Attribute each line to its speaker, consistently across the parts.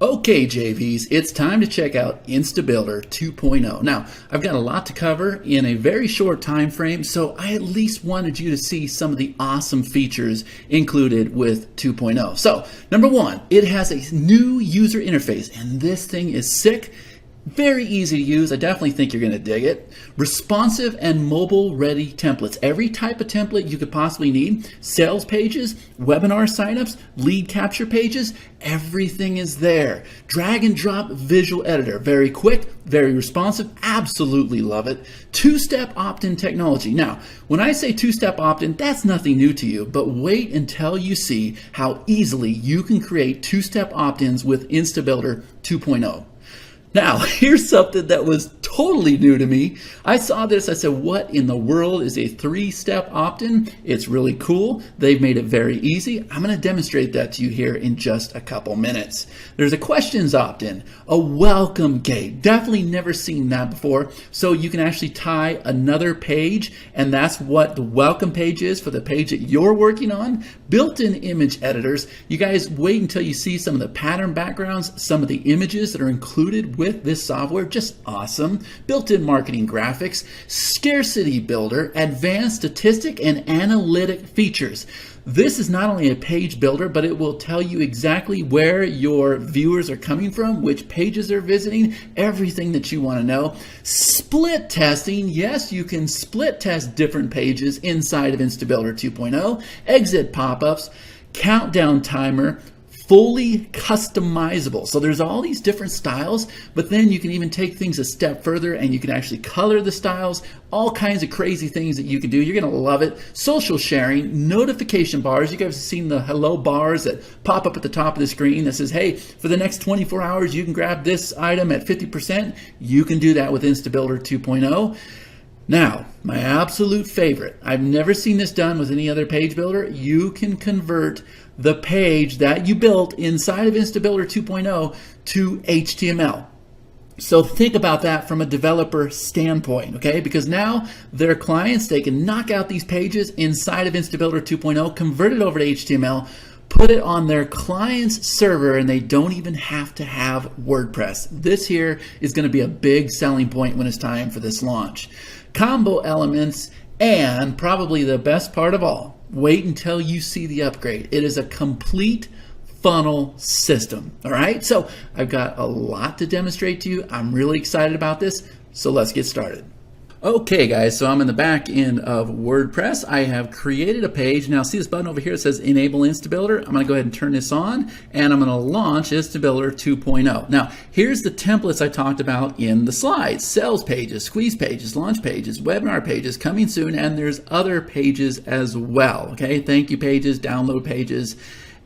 Speaker 1: Okay, JVs, it's time to check out InstaBuilder 2.0. Now, I've got a lot to cover in a very short time frame, so I at least wanted you to see some of the awesome features included with 2.0. So, number one, it has a new user interface, and this thing is sick. Very easy to use. I definitely think you're going to dig it. Responsive and mobile ready templates. Every type of template you could possibly need. Sales pages, webinar signups, lead capture pages, everything is there. Drag and drop visual editor. Very quick, very responsive. Absolutely love it. Two-step opt-in technology. Now, when I say two-step opt-in, that's nothing new to you, but wait until you see how easily you can create two-step opt-ins with InstaBuilder 2.0. Now, here's something that was totally new to me. I saw this, I said, what in the world is a three-step opt-in? It's really cool. They've made it very easy. I'm going to demonstrate that to you here in just a couple minutes. There's a questions opt-in, a welcome gate. Definitely never seen that before. So you can actually tie another page, and that's what the welcome page is for the page that you're working on. Built-in image editors. You guys wait until you see some of the pattern backgrounds, some of the images that are included with this software. Just awesome. Built-in marketing graphics, Scarcity builder, advanced statistic and analytic features. This is not only a page builder, but it will tell you exactly where your viewers are coming from, which pages they're visiting, everything that you want to know. Split testing. Yes, you can split test different pages inside of InstaBuilder 2.0. Exit pop-ups, countdown timer, fully customizable. So there's all these different styles, but then you can even take things a step further and you can actually color the styles, all kinds of crazy things that you can do. You're gonna love it. Social sharing, notification bars. You guys have seen the hello bars that pop up at the top of the screen that says, hey, for the next 24 hours, you can grab this item at 50%. You can do that with InstaBuilder 2.0. Now, my absolute favorite, I've never seen this done with any other page builder. You can convert the page that you built inside of InstaBuilder 2.0 to HTML. So think about that from a developer standpoint, okay? Because now their clients, they can knock out these pages inside of InstaBuilder 2.0, convert it over to HTML, put it on their client's server, and they don't even have to have WordPress. This here is going to be a big selling point when it's time for this launch. Combo elements, and probably the best part of all, wait until you see the upgrade. It is a complete funnel system. All right, so I've got a lot to demonstrate to you. I'm really excited about this, so let's get started. Okay guys, so I'm in the back end of WordPress. I have created a page. Now see this button over here that says Enable InstaBuilder. I'm going to go ahead and turn this on, and I'm going to launch InstaBuilder 2.0. Now here's the templates I talked about in the slides. Sales pages, squeeze pages, launch pages, webinar pages, coming soon, and there's other pages as well. Okay, thank you pages, download pages.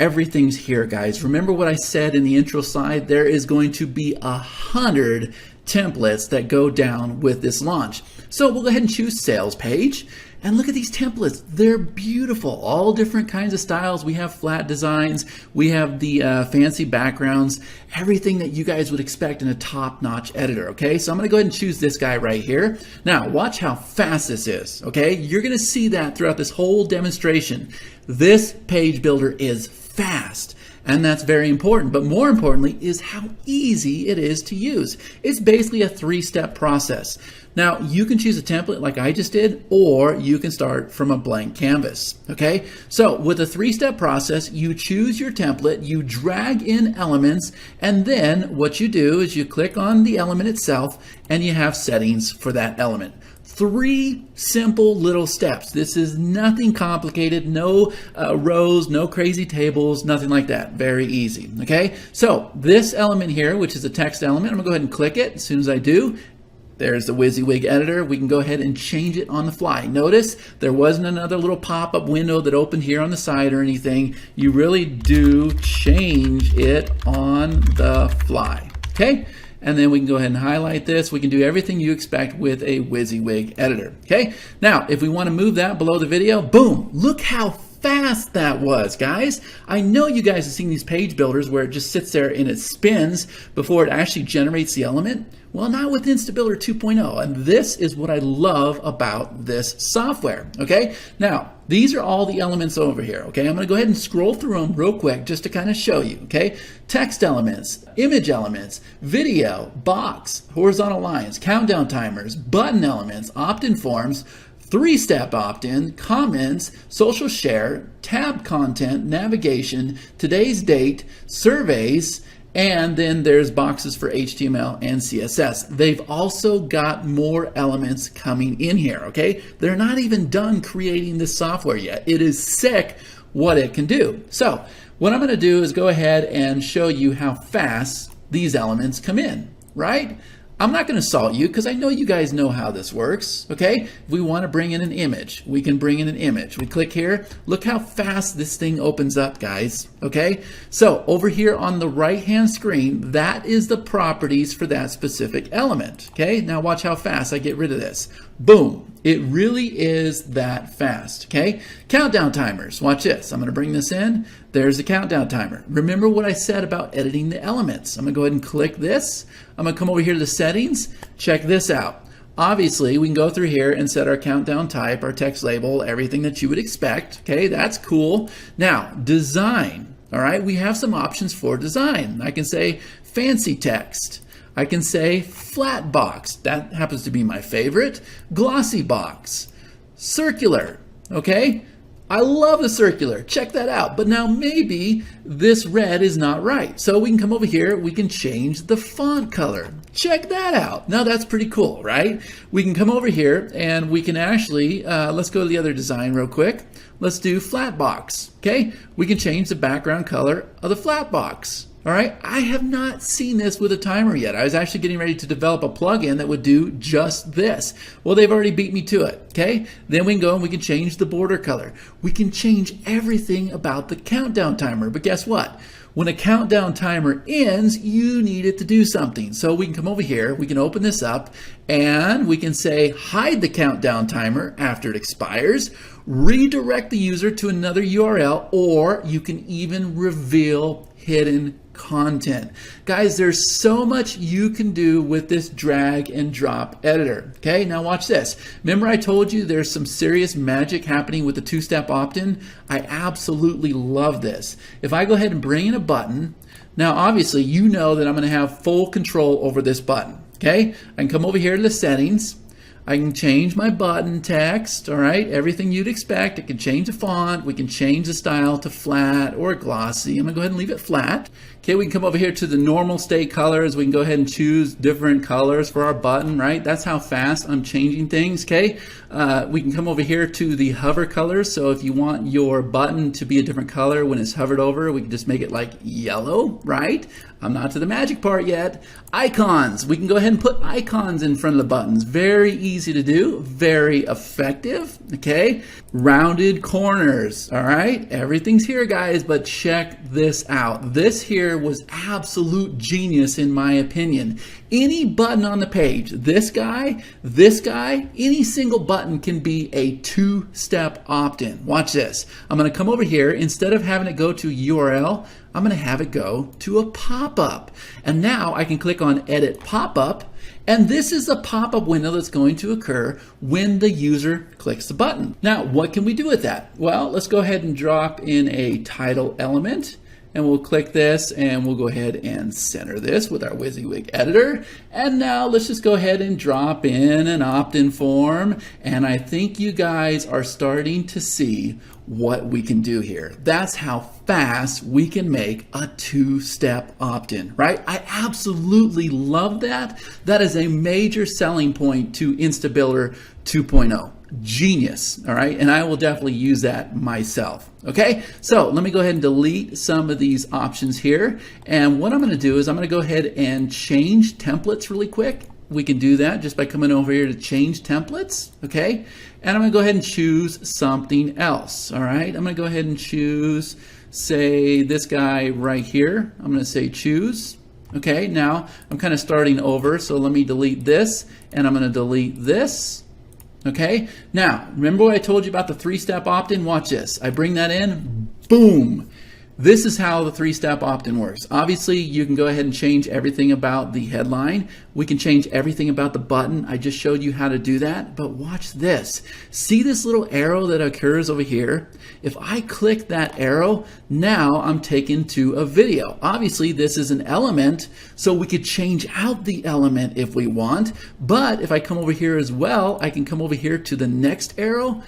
Speaker 1: Everything's here, guys. Remember what I said in the intro slide? There is going to be 100 templates that go down with this launch. So we'll go ahead and choose sales page, and look at these templates. They're beautiful, all different kinds of styles. We have flat designs, we have the fancy backgrounds, everything that you guys would expect in a top-notch editor. Okay, so I'm going to go ahead and choose this guy right here. Now watch how fast this is. Okay, you're going to see that throughout this whole demonstration. This page builder is fast. And that's very important, but more importantly is how easy it is to use. It's basically a three-step process. Now, you can choose a template like I just did, or you can start from a blank canvas, okay? So with a three-step process, you choose your template, you drag in elements, and then what you do is you click on the element itself, and you have settings for that element. 3 simple little steps. This is nothing complicated, no rows, no crazy tables, nothing like that. Very easy, okay? So this element here, which is a text element, I'm gonna go ahead and click it. As soon as I do, there's the WYSIWYG editor. We can go ahead and change it on the fly. Notice there wasn't another little pop-up window that opened here on the side or anything. You really do change it on the fly, okay? And then we can go ahead and highlight this. We can do everything you expect with a WYSIWYG editor, okay? Now, if we want to move that below the video, boom, look how fast that was, guys. I know you guys have seen these page builders where it just sits there and it spins before it actually generates the element. Well, not with InstaBuilder 2.0, and this is what I love about this software, okay? Now, these are all the elements over here, okay? I'm gonna go ahead and scroll through them real quick just to kind of show you, okay? Text elements, image elements, video, box, horizontal lines, countdown timers, button elements, opt-in forms, 3-step opt-in, comments, social share, tab content, navigation, today's date, surveys, and then there's boxes for HTML and CSS. They've also got more elements coming in here, okay? They're not even done creating this software yet. It is sick what it can do. So what I'm gonna do is go ahead and show you how fast these elements come in, right? I'm not going to salt you because I know you guys know how this works, okay? If we want to bring in an image, we can bring in an image. We click here. Look how fast this thing opens up, guys, okay? So over here on the right-hand screen, that is the properties for that specific element, okay? Now watch how fast I get rid of this. Boom. It really is that fast, okay? Countdown timers. Watch this. I'm going to bring this in. There's the countdown timer. Remember what I said about editing the elements. I'm going to go ahead and click this. I'm going to come over here to the settings. Check this out. Obviously, we can go through here and set our countdown type, our text label, everything that you would expect. Okay, that's cool. Now, design. All right, we have some options for design. I can say fancy text. I can say flat box. That happens to be my favorite. Glossy box. Circular. Okay? I love the circular. Check that out. But now maybe this red is not right. So we can come over here. We can change the font color. Check that out. Now that's pretty cool, right? We can come over here and we can actually, let's go to the other design real quick. Let's do flat box. Okay? We can change the background color of the flat box. All right, I have not seen this with a timer yet. I was actually getting ready to develop a plugin that would do just this. Well, they've already beat me to it, okay? Then we can go and we can change the border color. We can change everything about the countdown timer, but guess what? When a countdown timer ends, you need it to do something. So we can come over here, we can open this up, and we can say hide the countdown timer after it expires, redirect the user to another URL, or you can even reveal hidden content. Guys, there's so much you can do with this drag and drop editor. Okay, now watch this. Remember I told you there's some serious magic happening with the 2-step opt-in? I absolutely love this. If I go ahead and bring in a button, now obviously you know that I'm going to have full control over this button. Okay, I can come over here to the settings. I can change my button text, all right, everything you'd expect. I can change the font. We can change the style to flat or glossy. I'm gonna go ahead and leave it flat. Okay, we can come over here to the normal state colors. We can go ahead and choose different colors for our button, right? That's how fast I'm changing things, okay? We can come over here to the hover colors. So if you want your button to be a different color when it's hovered over, we can just make it like yellow, right? I'm not to the magic part yet. Icons. We can go ahead and put icons in front of the buttons. Very easy to do, very effective, okay? Rounded corners, all right? Everything's here, guys, but check this out. This here was absolute genius in my opinion. Any button on the page, this guy, any single button can be a 2-step opt-in. Watch this. I'm going to come over here. Instead of having it go to URL, I'm going to have it go to a pop-up. And now I can click on Edit Pop-Up, and this is a pop-up window that's going to occur when the user clicks the button. Now, what can we do with that? Well, let's go ahead and drop in a title element. And we'll click this and we'll go ahead and center this with our WYSIWYG editor. And now let's just go ahead and drop in an opt-in form. And I think you guys are starting to see what we can do here. That's how fast we can make a 2-step opt-in, right? I absolutely love that. That is a major selling point to InstaBuilder 2.0. Genius, all right? And I will definitely use that myself, okay? So let me go ahead and delete some of these options here. And what I'm gonna do is I'm gonna go ahead and change templates really quick. We can do that just by coming over here to change templates, okay? And I'm gonna go ahead and choose something else, all right? I'm gonna go ahead and choose, say, this guy right here. I'm gonna say choose. Okay, now I'm kind of starting over, so let me delete this, and I'm gonna delete this. Okay, now remember what I told you about the 3-step opt-in? Watch this. I bring that in, boom. This is how the 3-step opt-in works. Obviously, you can go ahead and change everything about the headline. We can change everything about the button. I just showed you how to do that, but watch this. See this little arrow that occurs over here? If I click that arrow, now I'm taken to a video. Obviously, this is an element, so we could change out the element if we want, but if I come over here as well, I can come over here to the next arrow,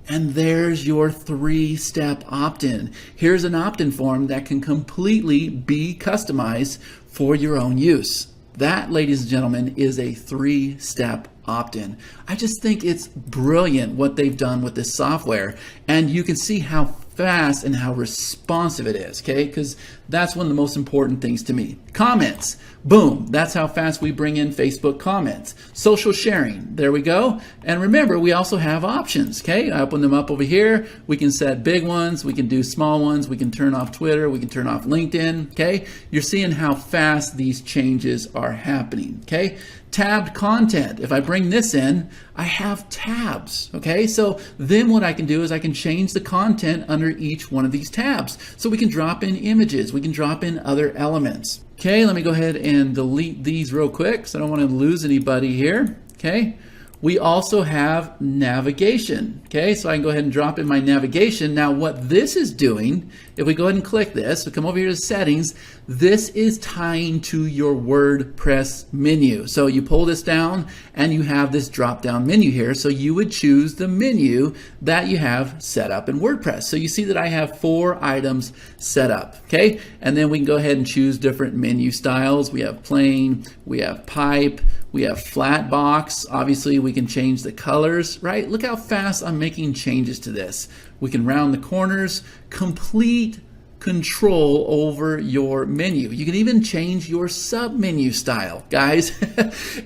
Speaker 1: and there's your 3-step opt-in. Here's an opt-in form that can completely be customized for your own use. That, ladies and gentlemen, is a 3-step opt-in. I just think it's brilliant what they've done with this software, and you can see how fast and how responsive it is, okay? Because that's one of the most important things to me. Comments, boom, that's how fast we bring in Facebook comments. Social sharing, there we go. And remember, we also have options, okay? I open them up over here. We can set big ones, we can do small ones, we can turn off Twitter, we can turn off LinkedIn, okay? You're seeing how fast these changes are happening, okay? Tabbed content, if I bring this in, I have tabs, okay? So then what I can do is I can change the content under each one of these tabs. So we can drop in images, we can drop in other elements. Okay, let me go ahead and delete these real quick so I don't want to lose anybody here, okay? We also have navigation, okay? So I can go ahead and drop in my navigation. Now what this is doing, if we go ahead and click this, we come over here to settings, this is tying to your WordPress menu. So you pull this down and you have this drop down menu here. So you would choose the menu that you have set up in WordPress. So you see that I have 4 items set up, okay? And then we can go ahead and choose different menu styles. We have plain, we have pipe, we have flat box. Obviously we can change the colors, right? Look how fast I'm making changes to this. We can round the corners, complete control over your menu. You can even change your sub-menu style. Guys,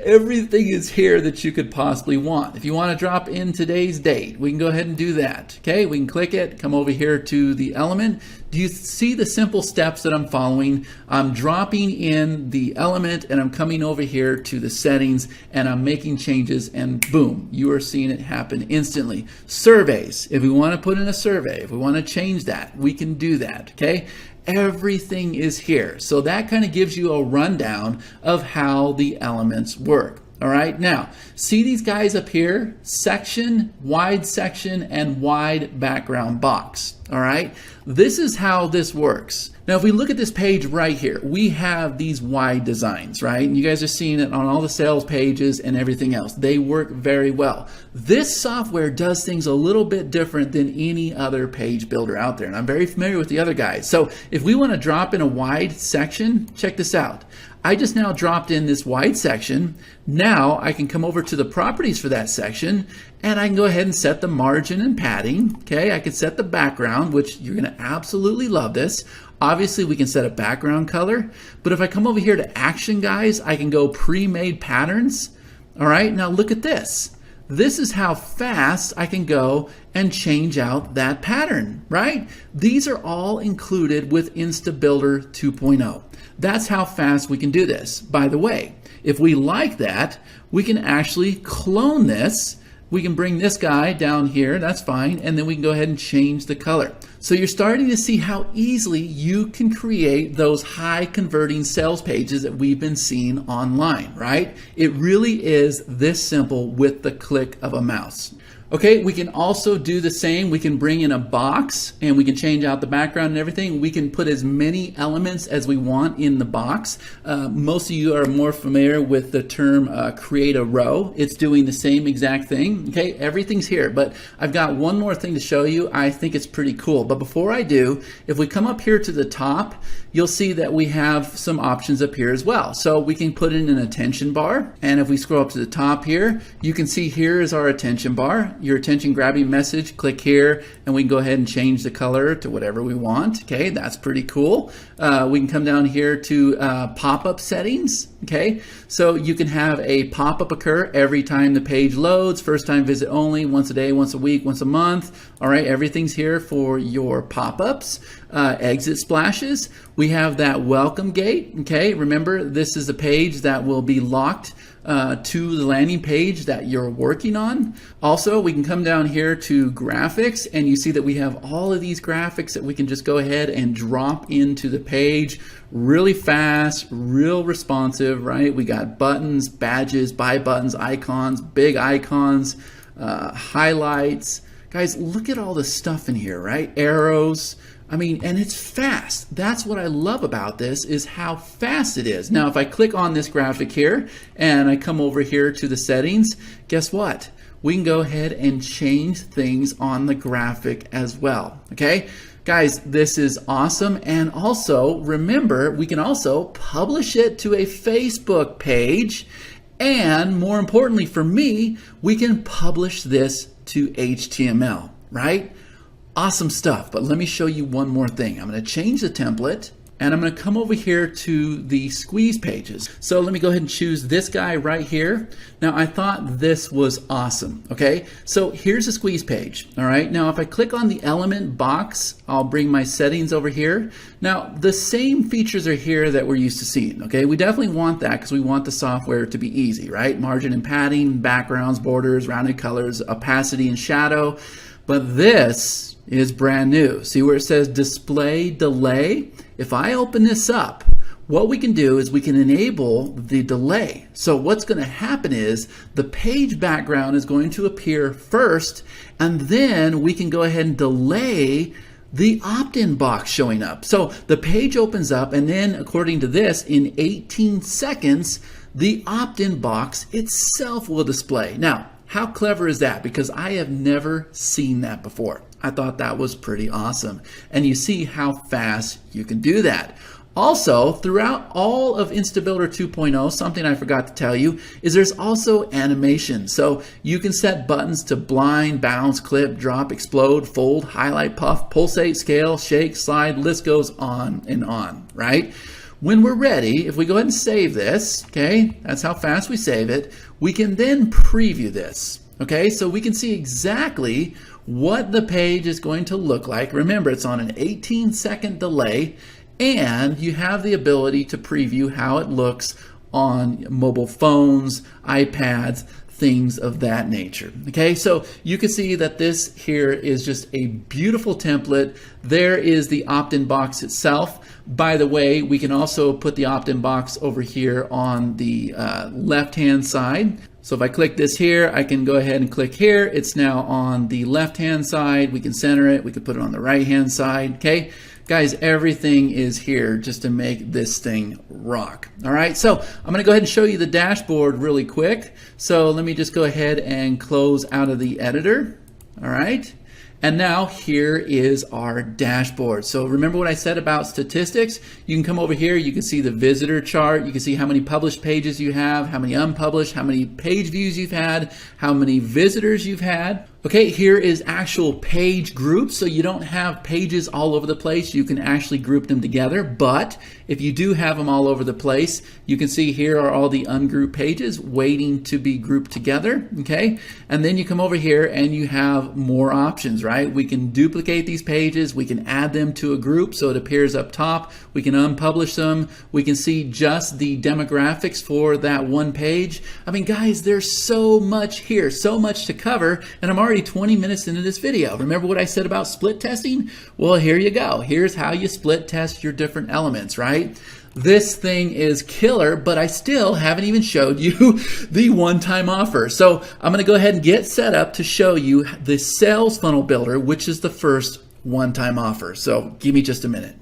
Speaker 1: everything is here that you could possibly want. If you want to drop in today's date, we can go ahead and do that. Okay, we can click it, come over here to the element. Do you see the simple steps that I'm following? I'm dropping in the element and I'm coming over here to the settings and I'm making changes and boom, you are seeing it happen instantly. Surveys, if we want to put in a survey, if we want to change that, we can do that, okay? Everything is here. So that kind of gives you a rundown of how the elements work. All right, now see these guys up here, section, and wide background box. All right, this is how this works. Now, if we look at this page right here, we have these wide designs, right? And you guys are seeing it on all the sales pages and everything else. They work very well. This software does things a little bit different than any other page builder out there. And I'm very familiar with the other guys. So if we want to drop in a wide section, check this out. I just now dropped in this wide section. Now I can come over to the properties for that section and I can go ahead and set the margin and padding. Okay, I can set the background, which you're going to absolutely love this. Obviously, we can set a background color, but if I come over here to action, guys, I can go pre-made patterns. All right, now look at this. This is how fast I can go and change out that pattern, right? These are all included with InstaBuilder 2.0. That's how fast we can do this. By the way, if we like that, we can actually clone this. We can bring this guy down here, that's fine, and then we can go ahead and change the color. So you're starting to see how easily you can create those high converting sales pages that we've been seeing online, right? It really is this simple with the click of a mouse. Okay, we can also do the same. We can bring in a box and we can change out the background and everything. We can put as many elements as we want in the box. Most of you are more familiar with the term create a row. It's doing the same exact thing. Okay, everything's here, but I've got one more thing to show you. I think it's pretty cool. But before I do, if we come up here to the top, you'll see that we have some options up here as well. So we can put in an attention bar. And if we scroll up to the top here, you can see here is our attention bar. Your attention grabbing message, click here, and we can go ahead and change the color to whatever we want. Okay, that's pretty cool. We can come down here to pop-up settings. Okay, so you can have a pop-up occur every time the page loads, first time visit only, once a day, once a week, once a month. All right, everything's here for your pop-ups. exit splashes. We have that welcome gate. Okay, remember this is a page that will be locked to the landing page that you're working on. Also, we can come down here to graphics, and you see that we have all of these graphics that we can just go ahead and drop into the page really fast, real responsive, right? We got buttons, badges, buy buttons, icons, big icons, highlights. Guys, look at all the stuff in here, right? Arrows. I mean, and it's fast. That's what I love about this, is how fast it is. Now, if I click on this graphic here and I come over here to the settings, guess what? We can go ahead and change things on the graphic as well. Okay, guys, this is awesome. And also remember, we can also publish it to a Facebook page. And more importantly for me, we can publish this to HTML, right? Awesome stuff, but let me show you one more thing. I'm going to change the template, and I'm going to come over here to the squeeze pages. So let me go ahead and choose this guy right here. Now, I thought this was awesome, okay? So here's a squeeze page, all right? Now, if I click on the element box, I'll bring my settings over here. Now, the same features are here that we're used to seeing, okay? We definitely want that because we want the software to be easy, right? Margin and padding, backgrounds, borders, rounded colors, opacity and shadow. But this is brand new. See where it says display delay? If I open this up, what we can do is we can enable the delay. So what's going to happen is the page background is going to appear first, and then we can go ahead and delay the opt-in box showing up. So the page opens up, and then according to this, in 18 seconds, the opt-in box itself will display. Now, how clever is that? Because I have never seen that before. I thought that was pretty awesome. And you see how fast you can do that. Also, throughout all of InstaBuilder 2.0, something I forgot to tell you is there's also animation. So you can set buttons to blind, bounce, clip, drop, explode, fold, highlight, puff, pulsate, scale, shake, slide, list goes on and on, right? When we're ready, if we go ahead and save this, okay, that's how fast we save it, we can then preview this, okay? So we can see exactly what the page is going to look like. Remember, it's on an 18-second delay, and you have the ability to preview how it looks on mobile phones, iPads, things of that nature. Okay, so you can see that this here is just a beautiful template. There is the opt-in box itself. By the way, we can also put the opt-in box over here on the left-hand side. So if I click this here, I can go ahead and click here. It's now on the left-hand side. We can center it. We can put it on the right-hand side. Okay, guys, everything is here just to make this thing rock. All right, so I'm going to go ahead and show you the dashboard really quick. So let me just go ahead and close out of the editor. All right. And now here is our dashboard. So remember what I said about statistics? You can come over here, you can see the visitor chart, you can see how many published pages you have, how many unpublished, how many page views you've had, how many visitors you've had. Okay, here is actual page groups, so you don't have pages all over the place. You can actually group them together, but if you do have them all over the place, you can see here are all the ungrouped pages waiting to be grouped together, okay? And then you come over here and you have more options, right? We can duplicate these pages, we can add them to a group so it appears up top, we can unpublish them, we can see just the demographics for that one page. I mean, guys, there's so much here, so much to cover, and I'm already 20 minutes into this video. Remember what I said about split testing? Well, here you go. Here's how you split test your different elements, right? This thing is killer, but I still haven't even showed you the one-time offer. So I'm going to go ahead and get set up to show you the sales funnel builder, which is the first one-time offer. So give me just a minute.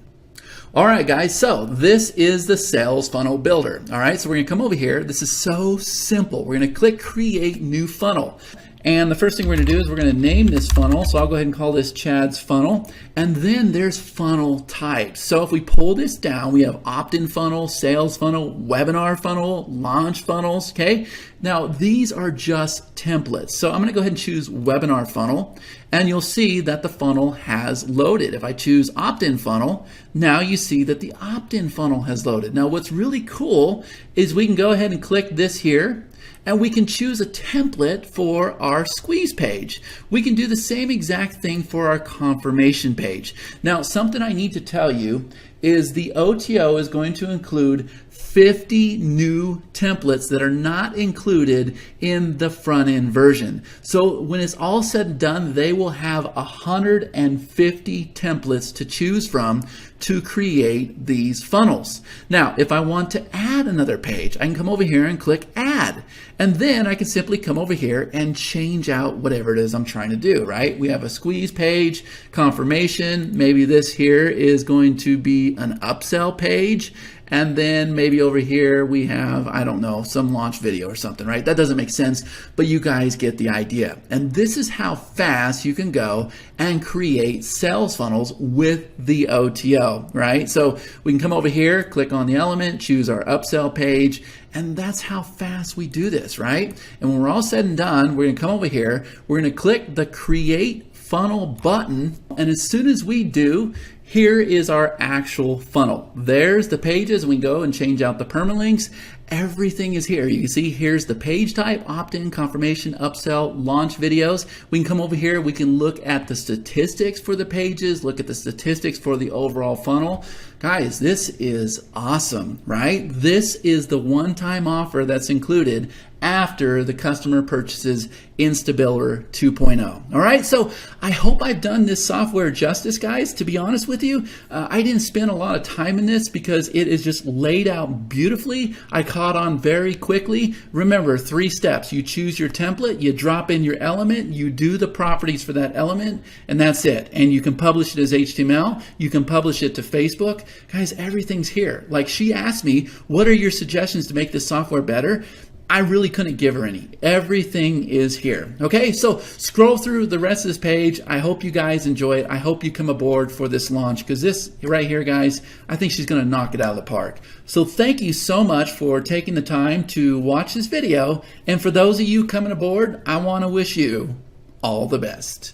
Speaker 1: All right, guys, so this is the sales funnel builder. All right, so we're going to come over here. This is so simple. We're going to click create new funnel. And the first thing we're going to do is we're going to name this funnel. So I'll go ahead and call this Chad's funnel. And then there's funnel types. So if we pull this down, we have opt-in funnel, sales funnel, webinar funnel, launch funnels, okay? Now, these are just templates. So I'm going to go ahead and choose webinar funnel. And you'll see that the funnel has loaded. If I choose opt-in funnel, now you see that the opt-in funnel has loaded. Now, what's really cool is we can go ahead and click this here. and we can choose a template for our squeeze page. We can do the same exact thing for our confirmation page. Now, something I need to tell you is the OTO is going to include 50 new templates that are not included in the front end version. So when it's all said and done, they will have 150 templates to choose from to create these funnels. Now, if I want to add another page, I can come over here and click add. And then I can simply come over here and change out whatever it is I'm trying to do, right? We have a squeeze page, confirmation. Maybe this here is going to be an upsell page. And then maybe over here we have, I don't know, some launch video or something, right? That doesn't make sense, but you guys get the idea. And this is how fast you can go and create sales funnels with the OTO, right? So we can come over here, click on the element, choose our upsell page, and that's how fast we do this, right? And when we're all said and done, we're gonna come over here, we're gonna click the create funnel button, and as soon as we do, here is our actual funnel. There's the pages. We go and change out the permalinks. Everything is here. You can see here's the page type, opt-in, confirmation, upsell, launch videos. We can come over here. We can look at the statistics for the pages, look at the statistics for the overall funnel. Guys, this is awesome, right? This is the one-time offer that's included after the customer purchases InstaBuilder 2.0. All right, so I hope I've done this software justice, guys. To be honest with you, I didn't spend a lot of time in this because it is just laid out beautifully. I caught on very quickly. Remember, 3 steps. You choose your template, you drop in your element, you do the properties for that element, and that's it. And you can publish it as HTML. You can publish it to Facebook. Guys, everything's here. Like she asked me, what are your suggestions to make this software better? I really couldn't give her any. Everything is here. Okay, so scroll through the rest of this page. I hope you guys enjoy it. I hope you come aboard for this launch because this right here, guys, I think she's going to knock it out of the park. So thank you so much for taking the time to watch this video. And for those of you coming aboard, I want to wish you all the best.